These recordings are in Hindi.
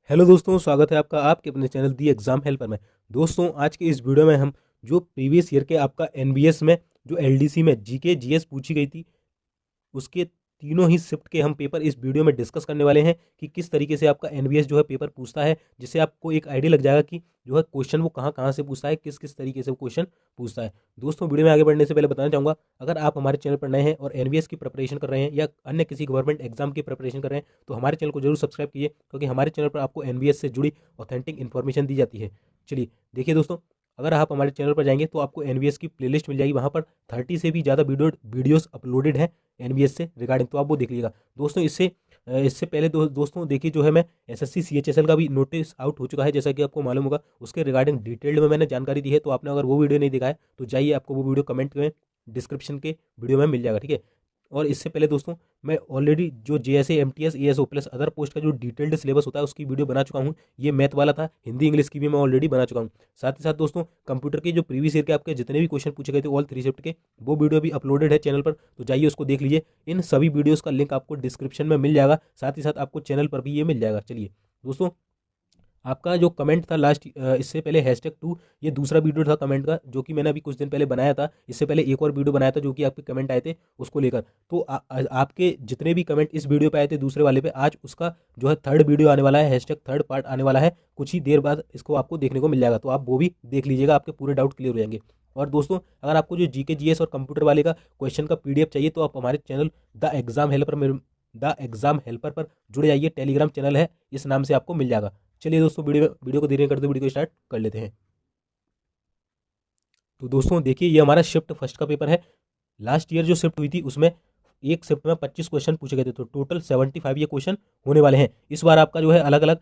हेलो दोस्तों, स्वागत है आपका आपके अपने चैनल दी एग्जाम हेल्पर में। दोस्तों, आज के इस वीडियो में हम जो प्रीवियस ईयर के आपका एनबीएस में जो एलडीसी में जीके जीएस पूछी गई थी, उसके तीनों ही शिफ्ट के हम पेपर इस वीडियो में डिस्कस करने वाले हैं कि किस तरीके से आपका एनबीएस जो है पेपर पूछता है, जिससे आपको एक आइडिया लग जाएगा कि जो है क्वेश्चन वो कहाँ कहाँ से पूछता है, किस किस तरीके से वो क्वेश्चन पूछता है। दोस्तों, वीडियो में आगे बढ़ने से पहले बताना चाहूँगा, अगर आप हमारे चैनल पर नए हैं और एनबीएस की प्रिपरेशन कर रहे हैं या अन्य किसी गवर्नमेंट एग्जाम की प्रिपरेशन कर रहे हैं तो हमारे चैनल को जरूर सब्सक्राइब कीजिए, क्योंकि हमारे चैनल पर आपको एनबीएस से जुड़ी ऑथेंटिक इन्फॉर्मेशन दी जाती है। चलिए देखिए दोस्तों, अगर आप हमारे चैनल पर जाएंगे तो आपको एनबीएस की प्लेलिस्ट मिल जाएगी। वहाँ पर 30 से भी ज़्यादा वीडियोस अपलोडेड है एनबीएस से रिगार्डिंग, तो आप वो देख लीजिएगा। दोस्तों, इससे पहले दोस्तों देखिए, जो है मैं एसएससी सीएचएसएल का भी नोटिस आउट हो चुका है, जैसा कि आपको मालूम होगा। उसके रिगार्डिंग डिटेल्ड में मैंने जानकारी दी है, तो आपने अगर वो वीडियो नहीं देखा है तो जाइए, आपको वो वीडियो कमेंट में डिस्क्रिप्शन के वीडियो में मिल जाएगा, ठीक है। और इससे पहले दोस्तों, मैं ऑलरेडी जो JSA MTS ASO plus other post का जो डिटेल्ड सिलेबस होता है उसकी वीडियो बना चुका हूँ। ये मैथ वाला था, हिंदी इंग्लिश की भी मैं ऑलरेडी बना चुका हूँ। साथ ही साथ दोस्तों, कंप्यूटर के जो प्रीवियस ईयर के आपके जितने भी क्वेश्चन पूछे गए थे ऑल 3 शिफ्ट के, वो वीडियो भी अपलोडेड है चैनल पर, तो जाइए उसको देख लीजिए। इन सभी वीडियोस का लिंक आपको डिस्क्रिप्शन में मिल जाएगा, साथ ही साथ आपको चैनल पर भी ये मिल जाएगा। चलिए दोस्तों, आपका जो कमेंट था लास्ट, इससे पहले #2, ये दूसरा वीडियो था कमेंट का, जो कि मैंने अभी कुछ दिन पहले बनाया था। इससे पहले एक और वीडियो बनाया था जो कि आपके कमेंट आए थे उसको लेकर। तो आपके जितने भी कमेंट इस वीडियो पे आए थे दूसरे वाले पे, आज उसका जो है थर्ड वीडियो आने वाला है, #3 पार्ट आने वाला है। कुछ ही देर बाद इसको आपको देखने को मिल जाएगा, तो आप वो भी देख लीजिएगा, आपके पूरे डाउट क्लियर हो जाएंगे। और दोस्तों, अगर आपको जो जीके जीएस और कंप्यूटर वाले का क्वेश्चन का पीडीएफ चाहिए तो आप हमारे चैनल द एग्जाम हेल्पर पर जुड़ जाइए। टेलीग्राम चैनल है, इस नाम से आपको मिल जाएगा। चलिए दोस्तों, वीडियो को धीरे करते वीडियो को स्टार्ट कर लेते हैं। तो दोस्तों देखिए, ये हमारा शिफ्ट फर्स्ट का पेपर है। लास्ट ईयर जो शिफ्ट हुई थी उसमें एक शिफ्ट में 25 क्वेश्चन पूछे गए थे, तो टोटल 75 ये क्वेश्चन होने वाले हैं। इस बार आपका जो है अलग अलग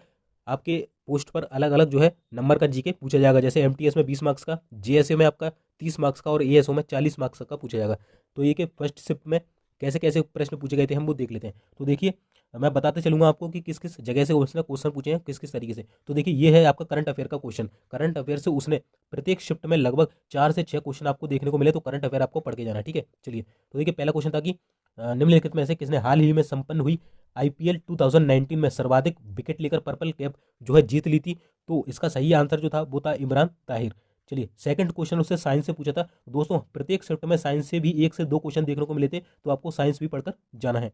आपके पोस्ट पर अलग अलग जो है नंबर का जीके पूछा जाएगा। जैसे एमटीएस में 20 मार्क्स का, जेएसए में आपका 30 मार्क्स का और एएसओ में 40 मार्क्स का पूछा जाएगा। तो ये कि फर्स्ट शिफ्ट में कैसे कैसे प्रश्न पूछे गए थे हम वो देख लेते हैं। तो देखिए, मैं बताते चलूंगा आपको कि किस किस जगह से उसने क्वेश्चन पूछे हैं, किस किस तरीके से। तो देखिए, ये है आपका करंट अफेयर का क्वेश्चन। करंट अफेयर से उसने प्रत्येक शिफ्ट में लगभग 4 से 6 क्वेश्चन आपको देखने को मिले, तो करंट अफेयर आपको पढ़ के जाना है, ठीक है। चलिए, तो देखिए, पहला क्वेश्चन था कि निम्नलिखित में से किसने हाल ही में संपन्न हुई आईपीएल 2019 में सर्वाधिक विकेट लेकर पर्पल कैप जो है जीत ली थी। तो इसका सही आंसर जो था वो था इमरान ताहिर। चलिए, सेकंड क्वेश्चन उससे साइंस से पूछा था। दोस्तों, प्रत्येक शिफ्ट में साइंस से भी 1 से 2 क्वेश्चन देखने को मिले थे, तो आपको साइंस भी पढ़कर जाना है।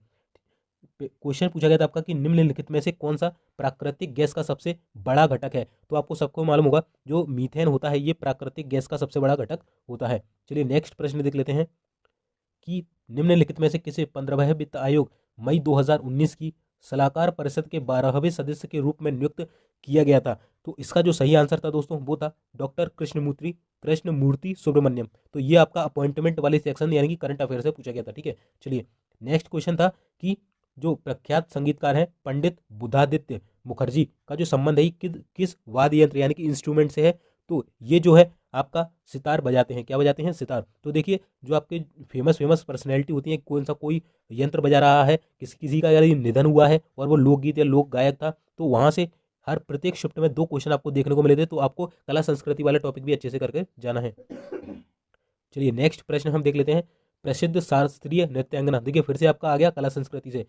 क्वेश्चन पूछा गया था आपका कि निम्नलिखित में से कौन सा प्राकृतिक गैस का सबसे बड़ा घटक है। तो आपको सबको मालूम होगा, जो मीथेन होता है ये प्राकृतिक गैस का सबसे बड़ा घटक होता है। चलिए, नेक्स्ट प्रश्न देख लेते हैं कि निम्नलिखित में से किसे 15वें वित्त आयोग मई 2019 की सलाहकार परिषद के 12वें सदस्य के रूप में नियुक्त किया गया था। तो इसका जो सही आंसर था दोस्तों वो था डॉक्टर कृष्णमूर्ति सुब्रमण्यम। तो ये आपका अपॉइंटमेंट वाले सेक्शन यानी कि करंट अफेयर से पूछा गया था, ठीक है। चलिए, नेक्स्ट क्वेश्चन था कि जो प्रख्यात संगीतकार हैं पंडित बुधादित्य मुखर्जी का जो संबंध है किस वाद्य यंत्र यानी कि इंस्ट्रूमेंट से है। तो ये जो है आपका सितार बजाते हैं। क्या बजाते हैं? सितार। तो देखिए, जो आपके फेमस फेमस पर्सनैलिटी होती है, कौन सा कोई यंत्र बजा रहा है, किसी का यदि निधन हुआ है और वो लोकगीत या लोक गायक था, तो वहां से हर प्रत्येक शिफ्ट में 2 क्वेश्चन आपको देखने को मिले थे। तो आपको कला संस्कृति वाला टॉपिक भी अच्छे से करके जाना है। चलिए, नेक्स्ट प्रश्न हम देख लेते हैं। प्रसिद्ध शास्त्रीय नृत्यांगना, देखिए फिर से आपका आ गया कला संस्कृति से।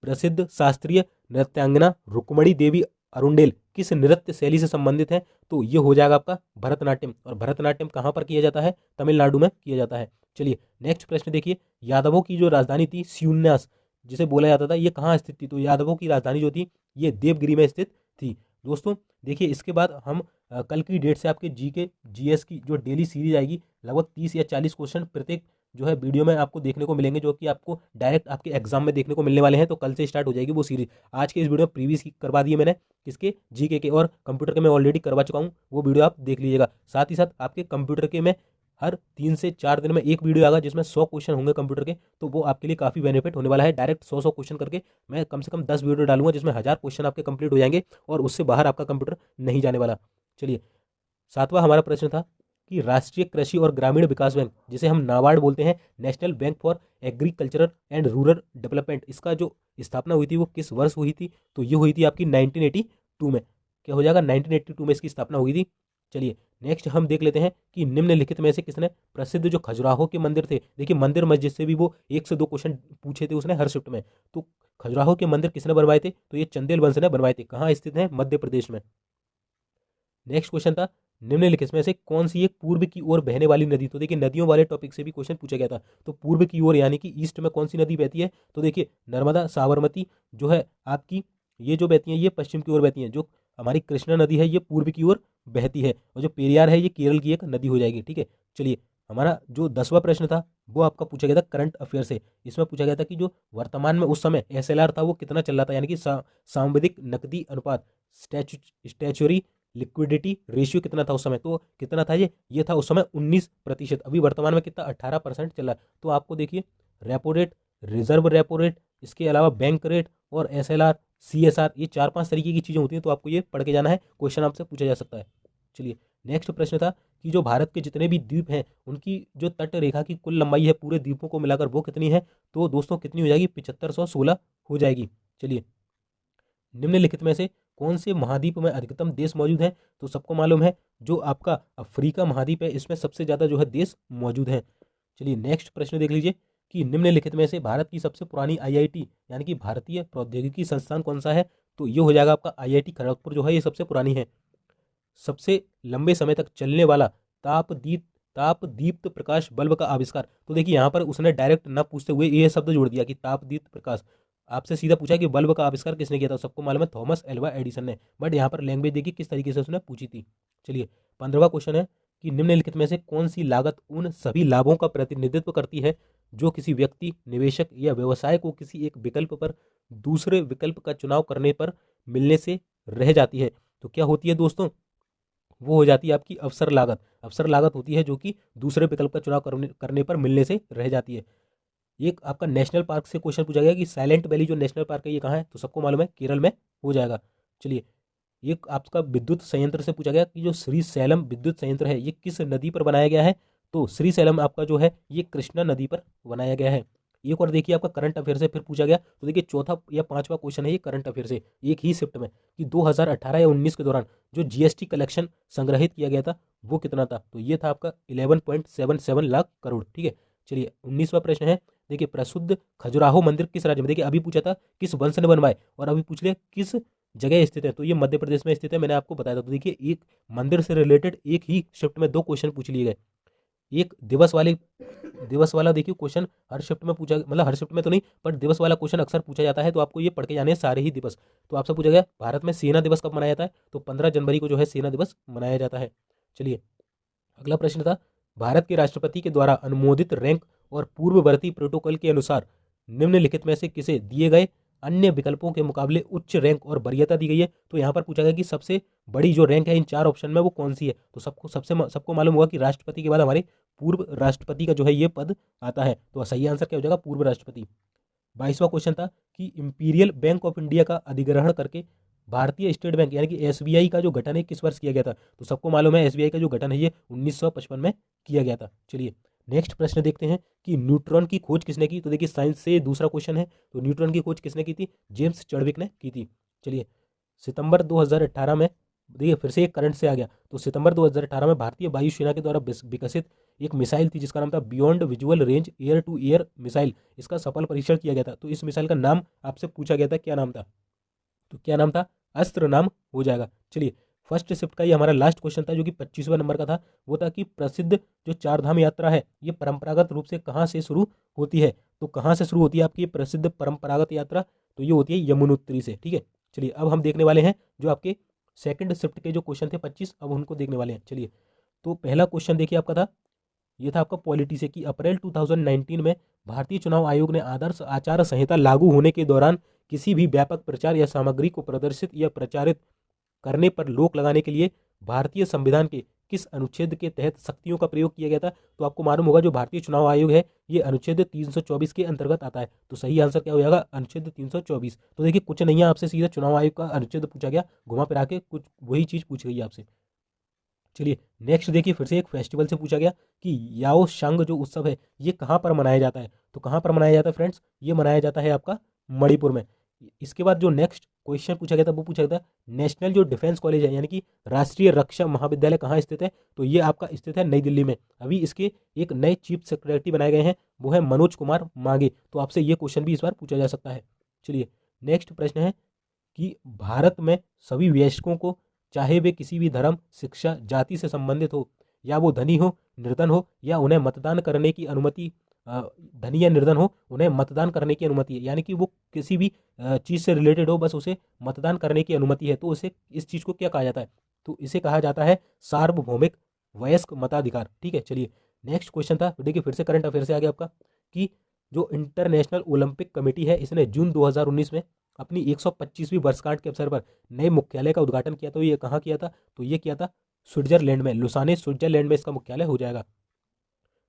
प्रसिद्ध शास्त्रीय नृत्यांगना रुक्मणी देवी अरुंडेल किस नृत्य शैली से संबंधित है। तो ये हो जाएगा आपका भरतनाट्यम। और भरतनाट्यम कहाँ पर किया जाता है? तमिलनाडु में किया जाता है। चलिए, नेक्स्ट प्रश्न देखिए। यादवों की जो राजधानी थी शिवन्यास जिसे बोला जाता था, ये कहाँ स्थित थी? तो यादवों की राजधानी जो थी ये देवगिरी में स्थित थी। दोस्तों देखिए, इसके बाद हम कल की डेट से आपके जीके जीएस की जो डेली सीरीज आएगी, लगभग 30 या 40 क्वेश्चन प्रत्येक जो है वीडियो में आपको देखने को मिलेंगे, जो कि आपको डायरेक्ट आपके एग्जाम में देखने को मिलने वाले हैं। तो कल से स्टार्ट हो जाएगी वो सीरीज। आज के इस वीडियो में प्रीवियस की करवा दी है मैंने, किसके? जीके के। और कंप्यूटर के मैं ऑलरेडी करवा चुका हूँ, वो वीडियो आप देख लीजिएगा। साथ ही साथ आपके कंप्यूटर के में हर 3 से 4 दिन में एक वीडियो आएगा जिसमें 100 क्वेश्चन होंगे कंप्यूटर के। तो वो आपके लिए काफ़ी बेनिफिट होने वाला है। डायरेक्ट 100 क्वेश्चन करके मैं कम से कम 10 वीडियो डालूंगा, जिसमें 1000 क्वेश्चन आपके कंप्लीट हो जाएंगे और उससे बाहर आपका कंप्यूटर नहीं जाने वाला। चलिए, सातवां हमारा प्रश्न था कि राष्ट्रीय कृषि और ग्रामीण विकास बैंक, जिसे हम नाबार्ड बोलते हैं, national bank for agricultural and rural development, इसका जो स्थापना हुई थी वो किस वर्ष हुई थी? तो ये हुई थी आपकी 1982 में। क्या हो जाएगा? 1982 में इसकी स्थापना हुई थी। चलिए, नेक्स्ट हम देख लेते हैं कि निम्नलिखित में से किसने प्रसिद्ध जो खजुराहो के मंदिर थे, देखिए मंदिर मस्जिद से भी वो 1 से 2 क्वेश्चन पूछे थे उसने हर शिफ्ट में। तो खजुराहो के मंदिर किसने बनवाए थे, तो ये चंदेल वंश ने बनवाए थे। कहाँ स्थित है, मध्य प्रदेश में। नेक्स्ट क्वेश्चन था निम्नलिखित में से कौन सी एक पूर्व की ओर बहने वाली नदी, तो देखिए नदियों वाले टॉपिक से भी क्वेश्चन पूछा गया था। तो पूर्व की ओर यानी कि ईस्ट में कौन सी नदी बहती है, तो देखिए नर्मदा, साबरमती जो है आपकी, ये जो बहती है ये पश्चिम की ओर बहती है। जो हमारी कृष्णा नदी है ये पूर्व की ओर बहती है, और जो पेरियार है ये केरल की एक नदी हो जाएगी। ठीक है, चलिए हमारा जो 10वां प्रश्न था वो आपका पूछा गया था करंट अफेयर से। इसमें पूछा गया था कि जो वर्तमान में उस समय SLR था वो कितना चल रहा था, यानी कि सांविधिक नकदी अनुपात, स्टैच्यूरी लिक्विडिटी रेशियो कितना था उस समय, तो कितना था ये था उस समय 19%। अभी वर्तमान में कितना 18% चल रहा है। तो आपको देखिए repo rate, reserve repo rate, इसके अलावा बैंक रेट और SLR, CSR, ये 4-5 तरीके की चीज़ें होती हैं। तो आपको ये पढ़ के जाना है, क्वेश्चन आपसे पूछा जा सकता है। चलिए नेक्स्ट प्रश्न था कि जो भारत के जितने भी द्वीप हैं उनकी जो तट रेखा की कुल लंबाई है पूरे द्वीपों को मिलाकर वो कितनी है, तो दोस्तों कितनी हो जाएगी, 7516 हो जाएगी। चलिए निम्नलिखित में से कौन से महाद्वीप में अधिकतम देश मौजूद हैं, तो सबको मालूम है जो आपका अफ्रीका महाद्वीप है इसमें सबसे ज़्यादा जो है देश मौजूद हैं। चलिए नेक्स्ट प्रश्न देख लीजिए कि निम्नलिखित में से भारत की सबसे पुरानी IIT यानी कि भारतीय प्रौद्योगिकी संस्थान कौन सा है, तो ये हो जाएगा आपका IIT खड़गपुर जो है ये सबसे पुरानी है। सबसे लंबे समय तक चलने वाला तापदीप्त प्रकाश बल्ब का आविष्कार, तो देखिए यहाँ पर उसने डायरेक्ट ना पूछते हुए ये शब्द जोड़ दिया कि तापदीप्त प्रकाश। आपसे सीधा पूछा कि बल्ब का आविष्कार किसने किया था, सबको मालूम है थॉमस एल्वा एडिसन ने, बट यहाँ पर लैंग्वेज देखिए किस तरीके से उसने पूछी थी। चलिए 15वां क्वेश्चन है कि निम्नलिखित में से कौन सी लागत उन सभी लाभों का प्रतिनिधित्व करती है जो किसी व्यक्ति, निवेशक या व्यवसाय को किसी एक विकल्प पर दूसरे विकल्प का चुनाव करने पर मिलने से रह जाती है। तो क्या होती है दोस्तों, वो हो जाती है आपकी अवसर लागत। अवसर लागत होती है जो कि दूसरे विकल्प का चुनाव करने पर मिलने से रह जाती है। एक आपका नेशनल पार्क से क्वेश्चन पूछा गया कि साइलेंट वैली जो नेशनल पार्क है ये कहाँ है, तो सबको मालूम है केरल में हो जाएगा। चलिए एक आपका विद्युत संयंत्र से पूछा गया कि जो श्री सैलम विद्युत संयंत्र है ये किस नदी पर बनाया गया है, तो श्री सैलम आपका जो है ये कृष्णा नदी पर बनाया गया है। एक और देखिए आपका करंट अफेयर से फिर पूछा गया, तो देखिए चौथा या 5वां क्वेश्चन है ये करंट अफेयर से एक ही शिफ्ट में कि 2018 या 19 के दौरान जो GST कलेक्शन संग्रहित किया गया था वो कितना था, तो ये था आपका 11.77 लाख करोड़। ठीक है, चलिए 19वां प्रश्न है, देखिए प्रसिद्ध खजुराहो मंदिर किस राज्य में, देखिए अभी पूछा था किस वंश ने बनवाए और अभी पूछ लिया किस जगह स्थित है, तो ये मध्य प्रदेश में स्थित है, मैंने आपको बताया था। तो देखिए एक मंदिर से रिलेटेड एक ही शिफ्ट में 2 क्वेश्चन पूछ लिए गए। एक दिवस वाला देखिए क्वेश्चन हर शिफ्ट में पूछा, मतलब हर शिफ्ट में तो नहीं पर दिवस वाला क्वेश्चन अक्सर पूछा जाता है। तो आपको ये पढ़ के जाने हैं सारे ही दिवस। तो आपसे पूछा गया भारत में सेना दिवस कब मनाया जाता है, तो 15 जनवरी को जो है सेना दिवस मनाया जाता है। चलिए अगला प्रश्न था भारत के राष्ट्रपति के द्वारा अनुमोदित रैंक और पूर्ववर्ती प्रोटोकॉल के अनुसार निम्नलिखित में से किसे दिए गए अन्य विकल्पों के मुकाबले उच्च रैंक और वरीयता दी गई है। तो यहाँ पर पूछा गया कि सबसे बड़ी जो रैंक है इन 4 ऑप्शन में वो कौन सी है, तो सबको मालूम होगा कि राष्ट्रपति के बाद हमारे पूर्व राष्ट्रपति का जो है ये पद आता है। तो सही आंसर क्या हो जाएगा, पूर्व राष्ट्रपति। 22वां क्वेश्चन था कि इंपीरियल बैंक ऑफ इंडिया का अधिग्रहण करके भारतीय स्टेट बैंक यानी कि SBI का जो गठन है किस वर्ष किया गया था, तो सबको मालूम है SBI का जो गठन है ये 1955 में किया गया था। चलिए नेक्स्ट प्रश्न देखते हैं कि न्यूट्रॉन की खोज किसने की, तो देखिए साइंस से दूसरा क्वेश्चन है। तो न्यूट्रॉन की खोज किसने की थी, जेम्स चडविक ने की थी। चलिए सितंबर 2018 में, देखिए फिर से एक करंट से आ गया, तो सितंबर 2018 में भारतीय वायुसेना के द्वारा विकसित एक मिसाइल थी जिसका नाम था beyond visual range air to air missile, इसका सफल परीक्षण किया गया था। तो इस मिसाइल का नाम आपसे पूछा गया था, क्या नाम था, तो क्या नाम था, अस्त्र नाम हो जाएगा। चलिए फर्स्ट शिफ्ट का ये हमारा लास्ट क्वेश्चन था जो कि 25वां नंबर का था। वो था कि प्रसिद्ध जो 4 धाम यात्रा है ये परंपरागत रूप से कहाँ से शुरू होती है, तो कहाँ से शुरू होती है आपकी ये प्रसिद्ध परंपरागत यात्रा, तो ये होती है यमुनोत्री से। ठीक है, चलिए अब हम देखने वाले हैं जो आपके सेकंड शिफ्ट के जो क्वेश्चन थे 25, अब उनको देखने वाले हैं। चलिए तो पहला क्वेश्चन देखिए आपका था, ये था आपका पॉलिटी से कि अप्रैल 2019 में भारतीय चुनाव आयोग ने आदर्श आचार संहिता लागू होने के दौरान किसी भी व्यापक प्रचार या सामग्री को प्रदर्शित या प्रचारित करने पर रोक लगाने के लिए भारतीय संविधान के किस अनुच्छेद के तहत शक्तियों का प्रयोग किया गया था, तो आपको मालूम होगा जो भारतीय चुनाव आयोग है ये अनुच्छेद 324 के अंतर्गत आता है। तो सही आंसर क्या हो जाएगा, अनुच्छेद 324। तो देखिए कुछ नहीं है, आपसे सीधा चुनाव आयोग का अनुच्छेद पूछा गया, घुमा फिरा के कुछ वही चीज पूछ गई आपसे। चलिए नेक्स्ट देखिए फिर से एक फेस्टिवल से पूछा गया कि याओ शंग जो उत्सव है ये कहाँ पर मनाया जाता है, तो कहाँ पर मनाया जाता है फ्रेंड्स, ये मनाया जाता है आपका मणिपुर में। इसके बाद जो नेक्स्ट क्वेश्चन पूछा गया था वो पूछा गया था नेशनल जो डिफेंस कॉलेज है यानी कि राष्ट्रीय रक्षा महाविद्यालय कहाँ स्थित है, तो ये आपका स्थित है नई दिल्ली में। अभी इसके एक नए चीफ सेक्रेटरी बनाए गए हैं, वो है मनोज कुमार मांगे। तो आपसे ये क्वेश्चन भी इस बार पूछा जा सकता है। चलिए नेक्स्ट प्रश्न है कि भारत में सभी वयस्कों को, चाहे वे किसी भी धर्म, शिक्षा, जाति से संबंधित हो, या वो धनी हो, निर्धन हो, या उन्हें मतदान करने की अनुमति, धनी या निर्धन हो, उन्हें मतदान करने की अनुमति है। यानी कि वो किसी भी चीज़ से रिलेटेड हो, बस उसे मतदान करने की अनुमति है, तो उसे इस चीज़ को क्या कहा जाता है, तो इसे कहा जाता है सार्वभौमिक वयस्क मताधिकार। ठीक है, चलिए नेक्स्ट क्वेश्चन था, देखिए फिर से करंट अफेयर से आ गया आपका, कि जो इंटरनेशनल ओलंपिक कमेटी है इसने जून 2019 में अपनी 125वीं वर्षगांठ के अवसर पर नए मुख्यालय का उद्घाटन किया। तो ये कहाँ किया था, तो ये किया था स्विट्जरलैंड में, लुसाने स्विट्जरलैंड में इसका मुख्यालय हो जाएगा।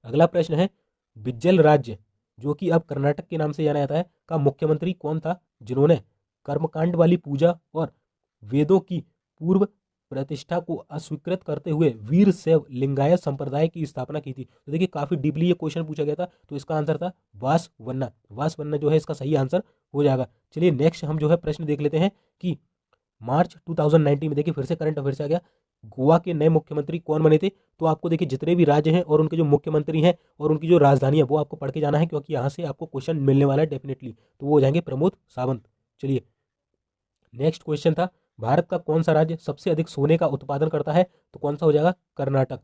अगला प्रश्न है बिज्जल राज्य, जो कि अब कर्नाटक के नाम से जाना जाता है, का मुख्यमंत्री कौन था जिन्होंने कर्मकांड वाली पूजा और वेदों की पूर्व प्रतिष्ठा को अस्वीकृत करते हुए वीर शैव लिंगायत संप्रदाय की स्थापना की थी। तो देखिए काफी डीपली ये क्वेश्चन पूछा गया था, तो इसका आंसर था वासवन्ना। वासवन्ना जो है इसका सही आंसर हो जाएगा। चलिए नेक्स्ट हम जो है प्रश्न देख लेते हैं कि मार्च 2019 में, देखिए फिर से करंट अफेयर से आ गया, गोवा के नए मुख्यमंत्री कौन बने थे। तो आपको देखिए जितने भी राज्य हैं और उनके जो मुख्यमंत्री हैं और उनकी जो राजधानी है वो आपको पढ़ के जाना है, क्योंकि यहाँ से आपको क्वेश्चन मिलने वाला है डेफिनेटली। तो वो हो जाएंगे प्रमोद सावंत। चलिए नेक्स्ट क्वेश्चन था भारत का कौन सा राज्य सबसे अधिक सोने का उत्पादन करता है, तो कौन सा हो जाएगा, कर्नाटक।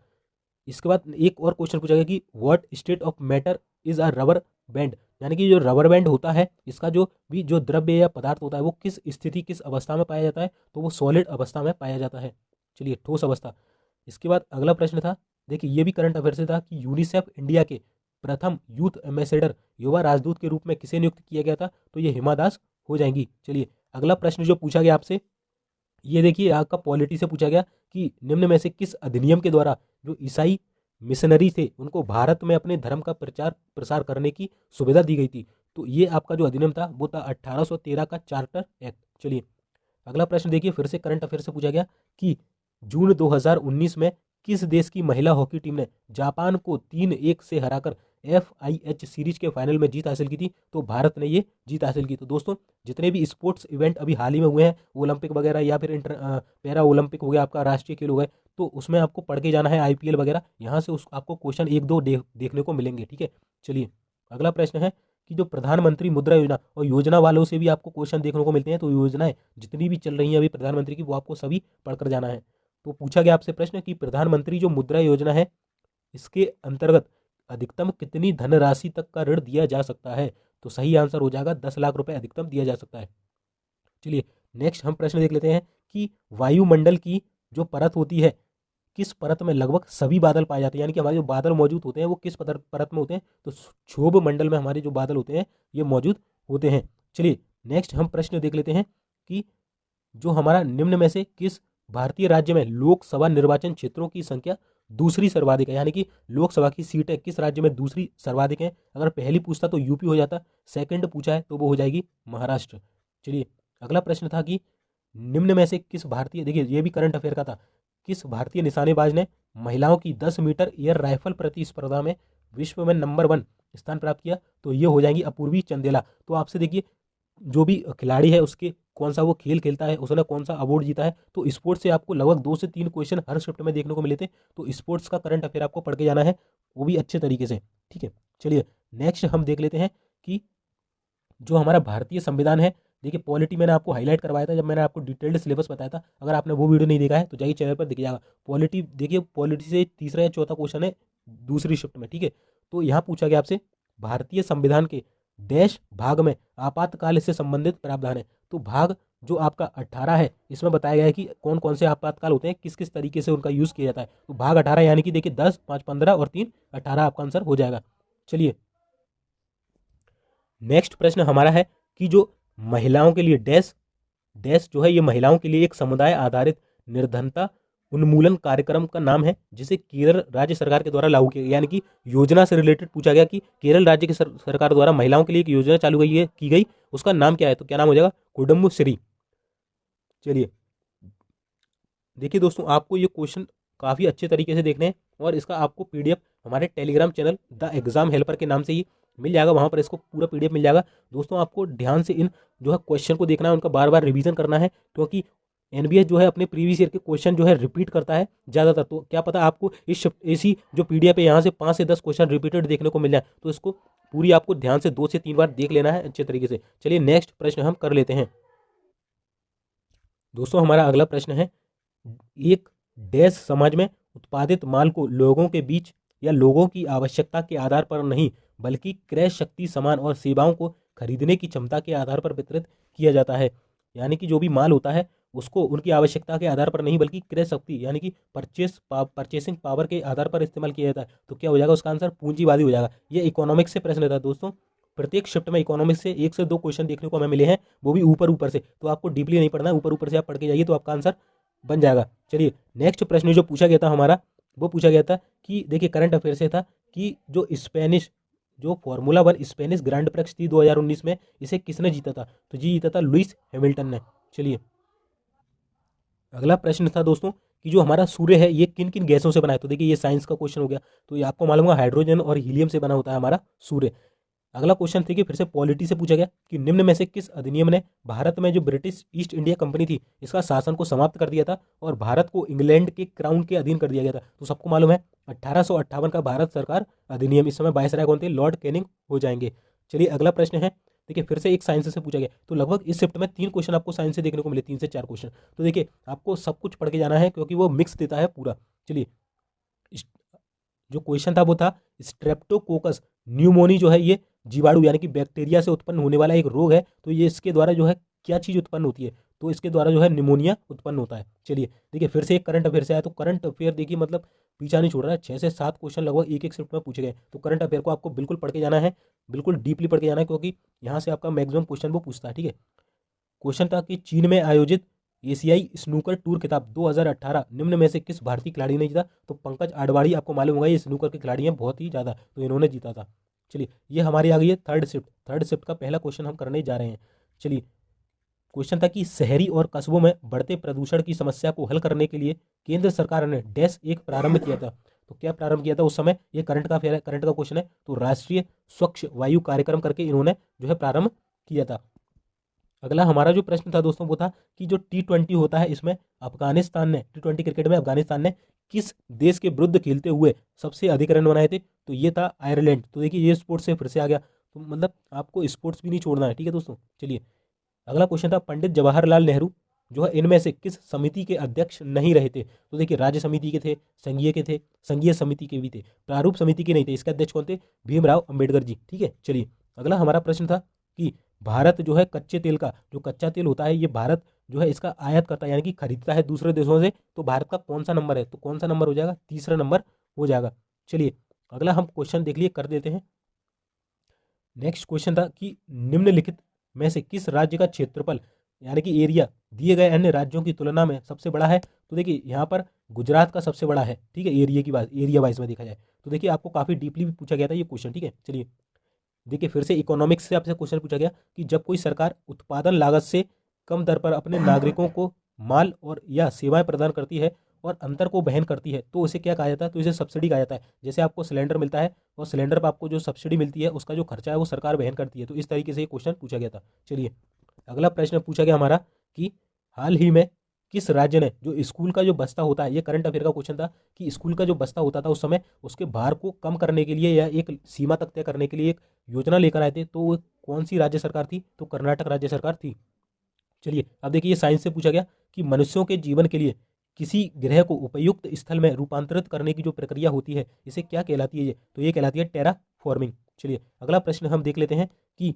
इसके बाद एक और क्वेश्चन पूछा गया कि what state of matter is a rubber band, यानी कि जो रबर बैंड होता है इसका जो भी जो द्रव्य या पदार्थ होता है वो किस स्थिति, किस अवस्था में पाया जाता है, तो वो सॉलिड अवस्था में पाया जाता है। चलिए ठोस अवस्था। इसके बाद अगला प्रश्न था, देखिए ये भी करंट अफेयर से था, कि यूनिसेफ इंडिया के प्रथम यूथ एम्बेसडर, युवा राजदूत के रूप में किसे नियुक्त किया गया था, तो ये हिमा दास हो जाएंगी। चलिए अगला प्रश्न जो पूछा गया आपसे, ये देखिए आपका पॉलिटी से पूछा गया कि निम्न में से किस अधिनियम के द्वारा जो ईसाई मिशनरी थे उनको भारत में अपने धर्म का प्रचार प्रसार करने की सुविधा दी गई थी। तो ये आपका जो अधिनियम था वो था 1813 का चार्टर एक्ट। चलिए अगला प्रश्न देखिए फिर से करंट अफेयर से पूछा गया कि जून 2019 में किस देश की महिला हॉकी टीम ने जापान को 3-1 से हराकर FIH सीरीज के फाइनल में जीत हासिल की थी, तो भारत ने ये जीत हासिल की। तो दोस्तों जितने भी स्पोर्ट्स इवेंट अभी हाल ही में हुए हैं, ओलंपिक वगैरह या फिर पैरा ओलंपिक हो गया, आपका राष्ट्रीय खेल हो गए, तो उसमें आपको पढ़ के जाना है IPL वगैरह, यहाँ से उस आपको क्वेश्चन 1-2 देखने को मिलेंगे। ठीक है, चलिए अगला प्रश्न है कि जो प्रधानमंत्री मुद्रा योजना, और योजना वालों से भी आपको क्वेश्चन देखने को मिलते हैं, तो योजनाएं जितनी भी चल रही हैं अभी प्रधानमंत्री की वो आपको सभी पढ़कर जाना है। तो पूछा गया आपसे प्रश्न कि प्रधानमंत्री जो मुद्रा योजना है इसके अंतर्गत अधिकतम कितनी धनराशि तक का ऋण दिया जा सकता है, तो सही आंसर हो जाएगा 10 लाख रुपए अधिकतम दिया जा सकता है। चलिए नेक्स्ट हम प्रश्न देख लेते हैं कि वायुमंडल की जो परत होती है, किस परत में लगभग सभी बादल पाए जाते हैं, यानी कि हमारे जो बादल मौजूद होते हैं वो किस परत में होते हैं, तो क्षोभ मंडल में हमारे जो बादल होते हैं ये मौजूद होते हैं। चलिए नेक्स्ट हम प्रश्न देख लेते हैं कि जो हमारा निम्न में से किस भारतीय राज्य में लोकसभा निर्वाचन क्षेत्रों की संख्या दूसरी सर्वाधिक है, यानी कि लोकसभा की सीटें किस राज्य में दूसरी सर्वाधिक है। अगर पहली पूछता तो यूपी हो जाता, सेकंड पूछा है तो वो हो जाएगी महाराष्ट्र। चलिए अगला प्रश्न था कि निम्न में से किस भारतीय, देखिए ये भी करंट अफेयर का था, किस भारतीय निशानेबाज ने महिलाओं की 10 मीटर एयर राइफल प्रतिस्पर्धा में विश्व में नंबर 1 स्थान प्राप्त किया, तो ये हो जाएंगी अपूर्वी चंदेला। तो आपसे देखिए जो भी खिलाड़ी है उसके कौन सा वो खेल खेलता है, उसने कौन सा अवार्ड जीता है, तो स्पोर्ट्स से आपको लगभग 2 से 3 क्वेश्चन हर शिफ्ट में देखने को मिले थे। तो स्पोर्ट्स का करंट अफेयर आपको पढ़ के जाना है, वो भी अच्छे तरीके से। ठीक है, चलिए नेक्स्ट हम देख लेते हैं कि जो हमारा भारतीय संविधान है, देखिए पॉलिटी मैंने आपको हाईलाइट करवाया था जब मैंने आपको डिटेल्ड सिलेबस बताया था, अगर आपने वो वीडियो नहीं देखा है तो जाइए चैनल पर दिख जाएगा। पॉलिटी देखिए, पॉलिटी से तीसरा या चौथा क्वेश्चन है दूसरी शिफ्ट में। ठीक है, तो यहाँ पूछा गया आपसे भारतीय संविधान के डैश भाग में आपातकाल से संबंधित प्रावधान है। तो भाग जो आपका 18 है इसमें बताया गया है कि कौन कौन से आपातकाल होते हैं, किस किस तरीके से उनका यूज किया जाता है। तो भाग 18 यानी कि देखिए 10, 5, 15 और 3 18 आपका आंसर हो जाएगा। चलिए नेक्स्ट प्रश्न हमारा है कि जो महिलाओं के लिए डैश डैश जो है ये महिलाओं के लिए एक समुदाय आधारित निर्धनता उन्मूलन कार्यक्रम का नाम है, जिसे केरल राज्य सरकार के द्वारा लागू किया गया। यानी कि योजना से रिलेटेड पूछा गया कि केरल राज्य की सरकार द्वारा महिलाओं के लिए एक योजना चालू की गई, उसका नाम क्या है, तो क्या नाम हो जाएगा, कुडुम्बश्री। चलिए देखिए दोस्तों आपको ये क्वेश्चन काफ़ी अच्छे तरीके से देखने हैं, और इसका आपको PDF हमारे Telegram channel the exam helper के नाम से ही मिल जाएगा वहाँ पर, इसको पूरा PDF मिल जाएगा। दोस्तों आपको ध्यान से इन जो है क्वेश्चन को देखना है, उनका बार बार रिवीजन करना है, क्योंकि एनबीएस जो है अपने प्रीवियस ईयर के क्वेश्चन जो है रिपीट करता है ज़्यादातर। तो क्या पता आपको इसी जो PDF है यहाँ से 5 से 10 क्वेश्चन रिपीटेड देखने को मिल जाए, तो इसको पूरी आपको ध्यान से 2 से 3 बार देख लेना है अच्छे तरीके से। चलिए नेक्स्ट प्रश्न हम कर लेते हैं। दोस्तों हमारा अगला प्रश्न है, एक डैश समाज में उत्पादित माल को लोगों के बीच या लोगों की आवश्यकता के आधार पर नहीं, बल्कि क्रय शक्ति, सामान और सेवाओं को खरीदने की क्षमता के आधार पर वितरित किया जाता है। यानी कि जो भी माल होता है उसको उनकी आवश्यकता के आधार पर नहीं, बल्कि क्रय शक्ति यानी कि परचेसिंग पावर के आधार पर इस्तेमाल किया जाता है। तो क्या हो जाएगा उसका आंसर? पूंजीवादी हो जाएगा। ये इकोनॉमिक्स से प्रश्न रहता है दोस्तों। प्रत्येक शिफ्ट में इकोनॉमिक्स से 1 से 2 क्वेश्चन देखने को हमें मिले हैं, वो भी ऊपर ऊपर से। तो आपको डीपली नहीं पढ़ना है, ऊपर ऊपर से आप पढ़ के जाइए तो आपका आंसर बन जाएगा। चलिए नेक्स्ट प्रश्न जो पूछा गया था हमारा, वो पूछा गया था कि देखिए करंट अफेयर से था कि जो फॉर्मूला 1 स्पेनिश ग्रैंड प्रिक्स थी 2019 में, इसे किसने जीता था? तो जी जीता था लुइस हैमिल्टन ने। चलिए अगला प्रश्न था दोस्तों कि जो हमारा सूर्य है ये किन किन गैसों से बना है? तो देखिए ये साइंस का क्वेश्चन हो गया, तो ये आपको मालूम होगा हाइड्रोजन और हीलियम से बना होता है हमारा सूर्य। अगला क्वेश्चन थी कि फिर से पॉलिटी से पूछा गया कि निम्न में से किस अधिनियम ने भारत में जो ब्रिटिश ईस्ट इंडिया कंपनी थी इसका शासन को समाप्त कर दिया था और भारत को इंग्लैंड के क्राउन के अधीन कर दिया गया था? तो सबको मालूम है 1858 का भारत सरकार अधिनियम। इस समय वायसराय कौन थे? लॉर्ड कैनिंग हो जाएंगे। चलिए अगला प्रश्न है, देखिए फिर से एक साइंस से पूछा गया, तो लगभग इस शिफ्ट में 3 क्वेश्चन आपको साइंस से देखने को मिले, 3 से 4 क्वेश्चन। तो देखिए आपको सब कुछ पढ़ के जाना है क्योंकि वो मिक्स देता है पूरा। चलिए जो क्वेश्चन था वो था स्ट्रेप्टोकोकस न्यूमोनी जो है ये जीवाणु यानी कि बैक्टीरिया से उत्पन्न होने वाला एक रोग है। तो ये इसके द्वारा जो है क्या चीज़ उत्पन्न होती है? तो इसके द्वारा जो है निमोनिया उत्पन्न होता है। चलिए देखिए फिर से एक करंट अफेयर से आया, तो करंट अफेयर देखिए मतलब पीछा नहीं छोड़ रहा है। 6 से 7 क्वेश्चन लगभग एक एक शिफ्ट में पूछे गए। तो करंट अफेयर को आपको बिल्कुल पढ़ के जाना है, बिल्कुल डीपली पढ़ के जाना है, क्योंकि यहाँ से आपका मैक्सिमम क्वेश्चन वो पूछता है। ठीक है, क्वेश्चन था कि चीन में आयोजित एशियाई स्नूकर टूर खिताब 2018 निम्न में से किस भारतीय खिलाड़ी ने जीता? तो पंकज आडवाणी, आपको मालूम होगा ये स्नूकर के खिलाड़ी हैं बहुत ही ज़्यादा, तो इन्होंने जीता था। चलिए ये हमारी आ गई है थर्ड शिफ्ट का पहला क्वेश्चन हम करने जा रहे हैं। चलिए क्वेश्चन था कि शहरी और कस्बों में बढ़ते प्रदूषण की समस्या को हल करने के लिए केंद्र सरकार ने डैश एक प्रारंभ किया था? तो क्या प्रारंभ किया था उस समय? ये करंट का क्वेश्चन है। तो राष्ट्रीय स्वच्छ वायु कार्यक्रम करके इन्होंने जो है प्रारंभ किया था। अगला हमारा जो प्रश्न था दोस्तों वो था कि जो T20 होता है इसमें अफगानिस्तान ने, T20 क्रिकेट में अफगानिस्तान ने किस देश के विरुद्ध खेलते हुए सबसे अधिक रन बनाए थे? तो ये था आयरलैंड। तो देखिए ये स्पोर्ट्स से फिर से आ गया, तो मतलब आपको स्पोर्ट्स भी नहीं छोड़ना है। ठीक है दोस्तों, चलिए अगला क्वेश्चन था पंडित जवाहरलाल नेहरू जो है इनमें से किस समिति के अध्यक्ष नहीं रहे थे? तो देखिए राज्य समिति के थे, संघीय समिति के भी थे, प्रारूप समिति के नहीं थे। इसके अध्यक्ष कौन थे? भीमराव अंबेडकर जी। ठीक है, चलिए अगला हमारा प्रश्न था कि भारत जो है कच्चे तेल का, जो कच्चा तेल होता है ये भारत जो है इसका आयात करता है यानी कि खरीदता है दूसरे देशों से। तो भारत का कौन सा नंबर है? तो कौन सा नंबर हो जाएगा? तीसरा नंबर हो जाएगा। चलिए अगला हम क्वेश्चन देख लिए कर देते हैं। नेक्स्ट क्वेश्चन था कि निम्नलिखित में से किस राज्य का क्षेत्रफल यानी कि एरिया दिए गए अन्य राज्यों की तुलना में सबसे बड़ा है? तो देखिए यहाँ पर गुजरात का सबसे बड़ा है। ठीक है, एरिया वाइज में देखा जाए तो देखिए आपको काफ़ी डीपली भी पूछा गया था ये क्वेश्चन। ठीक है, चलिए देखिए फिर से इकोनॉमिक्स से आपसे क्वेश्चन पूछा गया कि जब कोई सरकार उत्पादन लागत से कम दर पर अपने नागरिकों को माल और या सेवाएं प्रदान करती है और अंतर को वहन करती है तो उसे क्या कहा जाता है? तो इसे सब्सिडी कहा जाता है। जैसे आपको सिलेंडर मिलता है और सिलेंडर पर आपको जो सब्सिडी मिलती है उसका जो खर्चा है वो सरकार वहन करती है। तो इस तरीके से ये क्वेश्चन पूछा गया था। चलिए अगला प्रश्न पूछा गया हमारा कि हाल ही में किस राज्य ने जो स्कूल का जो बस्ता होता है, ये करंट अफेयर का क्वेश्चन था कि स्कूल का जो बस्ता होता था उस समय उसके भार को कम करने के लिए या एक सीमा तक तय करने के लिए एक योजना लेकर आए थे। तो वो कौन सी राज्य सरकार थी? तो कर्नाटक राज्य सरकार थी। चलिए अब देखिए ये साइंस से पूछा गया कि मनुष्यों के जीवन के लिए किसी ग्रह को उपयुक्त स्थल में रूपांतरित करने की जो प्रक्रिया होती है इसे क्या कहलाती है? ये तो ये कहलाती है टेरा फॉर्मिंग। चलिए अगला प्रश्न हम देख लेते हैं कि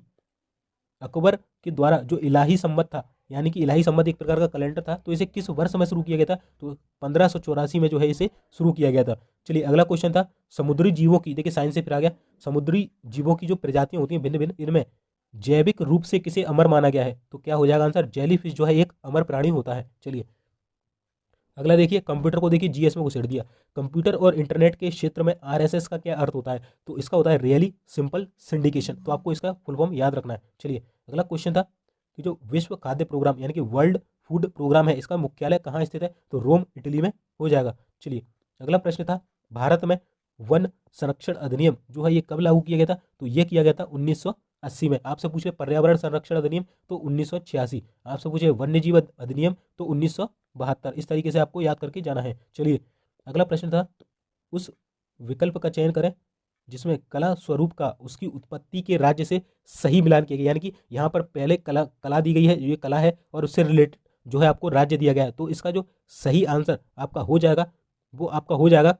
अकबर के द्वारा जो इलाही संवत था यानी कि इलाही संवत एक प्रकार का कैलेंडर था, तो इसे किस वर्ष में शुरू किया गया था? तो 1584 में जो है इसे शुरू किया गया था। चलिए अगला क्वेश्चन था समुद्री जीवों की, देखिए साइंस से फिर आ गया, समुद्री जीवों की जो प्रजातियां होती हैं भिन्न भिन्न, इनमें जैविक रूप से किसे अमर माना गया है? तो क्या हो जाएगा आंसर? जेलीफिश जो है एक अमर प्राणी होता है। चलिए अगला देखिए कंप्यूटर को देखिए जीएस में घुसेड़ दिया। कंप्यूटर और इंटरनेट के क्षेत्र में आरएसएस का क्या अर्थ होता है? तो इसका होता है रियली सिंपल सिंडिकेशन। तो आपको इसका फुल फॉर्म याद रखना है। चलिए अगला क्वेश्चन था कि जो विश्व खाद्य प्रोग्राम यानी कि वर्ल्ड फूड प्रोग्राम है इसका मुख्यालय कहाँ स्थित है? तो रोम इटली में हो जाएगा। चलिए अगला प्रश्न था भारत में वन संरक्षण अधिनियम जो है ये कब लागू किया गया था? तो ये किया गया था 1980 में। आपसे पूछे पर्यावरण संरक्षण अधिनियम तो 1986। आपसे पूछे वन्य जीव अधिनियम तो 1972। इस तरीके से आपको याद करके जाना है। चलिए अगला प्रश्न था, उस विकल्प का चयन करें जिसमें कला स्वरूप का उसकी उत्पत्ति के राज्य से सही मिलान किया गया, यानी कि यहाँ पर पहले कला कला दी गई है, ये कला है और उससे रिलेटेड जो है आपको राज्य दिया गया है। तो इसका जो सही आंसर आपका हो जाएगा वो आपका हो जाएगा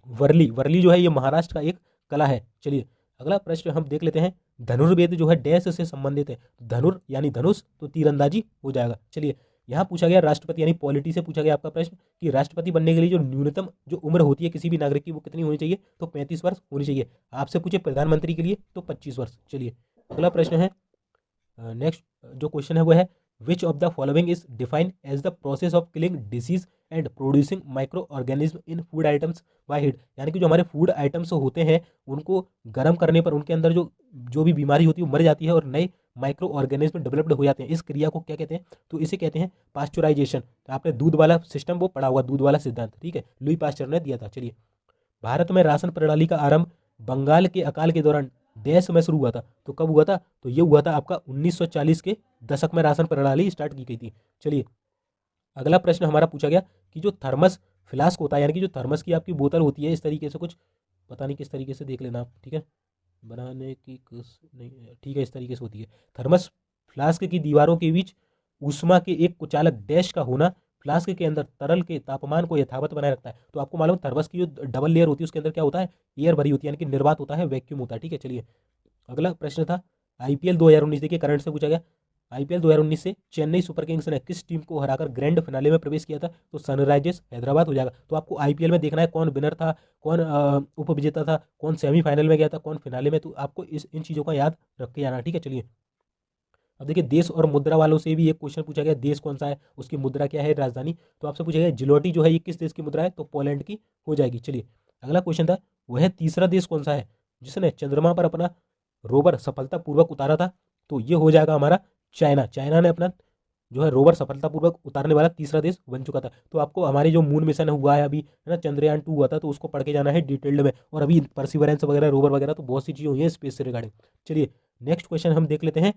वर्ली। वर्ली जो है ये महाराष्ट्र का एक कला है। चलिए अगला प्रश्न हम देख लेते हैं, धनुर्वेद जो है डैश से संबंधित है? धनुर यानी धनुष, तो तीरंदाजी हो जाएगा। चलिए यहाँ पूछा गया राष्ट्रपति यानी पॉलिटी से पूछा गया आपका प्रश्न कि राष्ट्रपति बनने के लिए जो न्यूनतम जो उम्र होती है किसी भी नागरिक की वो कितनी होनी चाहिए? तो 35 वर्ष होनी चाहिए। आपसे पूछे प्रधानमंत्री के लिए तो 25 वर्ष। चलिए अगला प्रश्न है, नेक्स्ट जो क्वेश्चन है वो है, which of the following is defined as the process of killing disease and producing micro organism in food items by heat? यानी कि जो हमारे फूड आइटम्स होते हैं उनको गर्म करने पर उनके अंदर जो जो भी बीमारी होती है वो मर जाती है और नए माइक्रो ऑर्गेनिज्म डेवलप्ड हो जाते हैं। इस क्रिया को क्या कहते हैं? तो इसे कहते हैं पास्चुराइजेशन। तो आपने दूध वाला सिस्टम वो पढ़ा हुआ, दूध वाला सिद्धांत, ठीक है, लुई पास्चर ने दिया था। चलिए भारत में राशन प्रणाली का आरंभ बंगाल के अकाल के दौरान देश में शुरू हुआ था। तो कब हुआ था? तो ये हुआ था आपका 1940 के दशक में राशन प्रणाली स्टार्ट की गई थी। चलिए अगला प्रश्न हमारा पूछा गया कि जो थर्मस फ्लास्क होता है, यानी कि जो थर्मस की आपकी बोतल होती है, इस तरीके से कुछ पता नहीं किस तरीके से देख लेना आप, ठीक है, बनाने की नहीं, ठीक है, इस तरीके से होती है। थर्मस फ्लास्क की दीवारों के बीच ऊष्मा के एक कुचालक डैश का होना फ्लास्क के अंदर तरल के तापमान को यथावत बनाए रखता है। तो आपको मालूम थर्मस की जो डबल लेयर होती है उसके अंदर क्या होता है? एयर भरी होती है, यानी कि निर्वात होता है, वैक्यूम होता है, ठीक है। चलिए अगला प्रश्न था आईपीएल 2019, देखिए करंट से पूछा गया, आईपीएल 2019 से चेन्नई सुपर किंग्स ने किस टीम को हराकर ग्रैंड फिनाले में प्रवेश किया था? तो सनराइजर्स हैदराबाद हो जाएगा। तो आपको आईपीएल में देखना है कौन विनर था, कौन उपविजेता था, कौन सेमीफाइनल में गया था, कौन फिनाले में। तो आपको इन चीज़ों का याद रख के जाना, ठीक है। चलिए अब देखिए देश और मुद्रा वालों से भी एक क्वेश्चन पूछा गया, देश कौन सा है, उसकी मुद्रा क्या है, राजधानी। तो आपसे पूछा गया जिलोटी जो है ये किस देश की मुद्रा है? तो पोलैंड की हो जाएगी। चलिए अगला क्वेश्चन था, वह तीसरा देश कौन सा है जिसने चंद्रमा पर अपना रोवर सफलतापूर्वक उतारा था? तो ये हो जाएगा हमारा चाइना। चाइना ने अपना जो है रोवर सफलतापूर्वक उतारने वाला तीसरा देश बन चुका था। तो आपको हमारी जो मून मिशन हुआ है अभी, है ना, चंद्रयान 2 हुआ था, तो उसको पढ़ के जाना है डिटेल्ड में। और अभी परसिवरेंस वगैरह, रोवर वगैरह, तो बहुत सी चीज़ें हुई है स्पेस से रिगार्डिंग। चलिए नेक्स्ट क्वेश्चन हम देख लेते हैं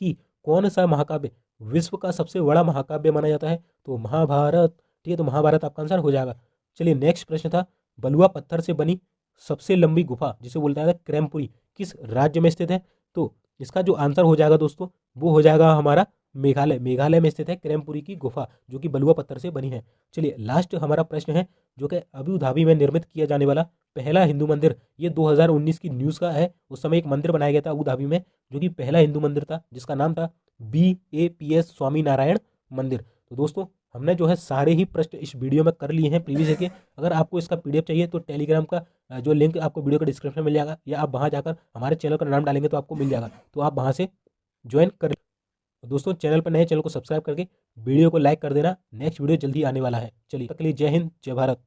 कि कौन सा महाकाव्य विश्व का सबसे बड़ा महाकाव्य माना जाता है? तो महाभारत, ठीक है, तो महाभारत आपका आंसर हो जाएगा। चलिए नेक्स्ट प्रश्न था, बलुआ पत्थर से बनी सबसे लंबी गुफा जिसे बोलता है क्रैमपुरी किस राज्य में स्थित है? तो इसका जो आंसर हो जाएगा दोस्तों वो हो जाएगा हमारा मेघालय। मेघालय में स्थित है क्रैमपुरी की गुफा जो कि बलुआ पत्थर से बनी है। चलिए लास्ट हमारा प्रश्न है जो कि अबू धाबी में निर्मित किया जाने वाला पहला हिंदू मंदिर, ये 2019 की न्यूज़ का है। उस समय एक मंदिर बनाया गया था अबू धाबी में जो कि पहला हिंदू मंदिर था जिसका नाम था BAPS स्वामी नारायण मंदिर। तो दोस्तों हमने जो है सारे ही प्रश्न इस वीडियो में कर लिए हैं प्रीवियस के। अगर आपको इसका PDF चाहिए तो टेलीग्राम का जो लिंक आपको वीडियो के डिस्क्रिप्शन में मिल जाएगा, या आप वहाँ जाकर हमारे चैनल का नाम डालेंगे तो आपको मिल जाएगा, तो आप वहाँ से ज्वाइन कर। दोस्तों चैनल पर नए, चैनल को सब्सक्राइब करके वीडियो को लाइक कर देना। नेक्स्ट वीडियो जल्दी आने वाला है। चलिए तब तक के लिए जय हिंद, जय भारत।